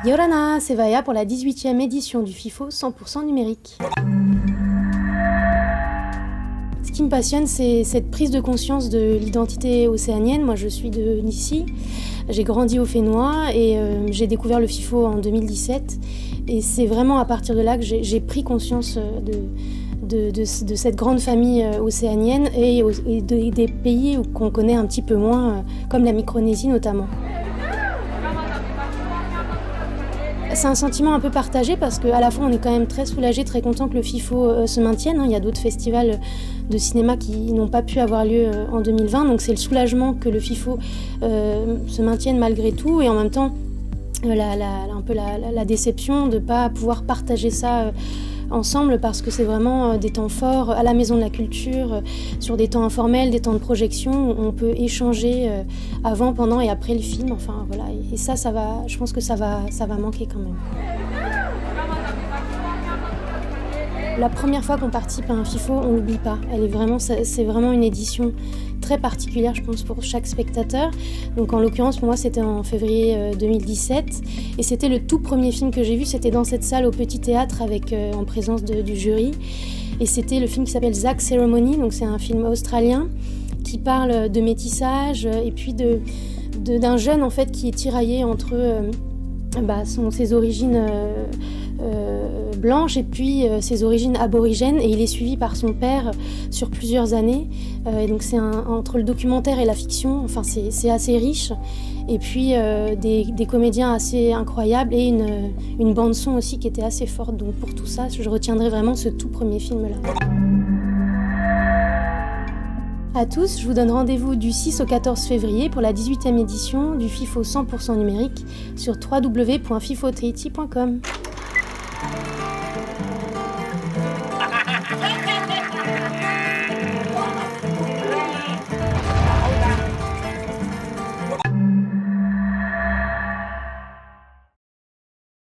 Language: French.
Yorana, c'est Vaya pour la 18e édition du FIFO 100% numérique. Ce qui me passionne, c'est cette prise de conscience de l'identité océanienne. Moi, je suis d'ici, j'ai grandi au Fénois et j'ai découvert le FIFO en 2017. Et c'est vraiment à partir de là que j'ai pris conscience de cette grande famille océanienne et des pays qu'on connaît un petit peu moins, comme la Micronésie notamment. C'est un sentiment un peu partagé parce qu'à la fois on est quand même très soulagé, très content que le FIFO se maintienne. Il y a d'autres festivals de cinéma qui n'ont pas pu avoir lieu en 2020, donc c'est le soulagement que le FIFO se maintienne malgré tout et en même temps un peu la déception de ne pas pouvoir partager ça ensemble parce que c'est vraiment des temps forts à la Maison de la Culture, sur des temps informels, des temps de projection où on peut échanger avant, pendant et après le film. Enfin voilà, et ça va, je pense que ça va manquer quand même. La première fois qu'on participe à un FIFO, on l'oublie pas. C'est vraiment une édition très particulière, je pense, pour chaque spectateur. Donc en l'occurrence, pour moi, c'était en février 2017. Et c'était le tout premier film que j'ai vu. C'était dans cette salle au Petit Théâtre en présence du jury. Et c'était le film qui s'appelle Zach Ceremony. Donc c'est un film australien qui parle de métissage et puis d'un jeune en fait qui est tiraillé entre ses origines blanches et puis ses origines aborigènes, et il est suivi par son père sur plusieurs années. Et donc c'est entre le documentaire et la fiction, enfin c'est assez riche. Et puis des comédiens assez incroyables et une bande son aussi qui était assez forte. Donc pour tout ça, je retiendrai vraiment ce tout premier film-là. À tous, je vous donne rendez-vous du 6 au 14 février pour la 18e édition du FIFO 100% numérique sur www.fifotahiti.com.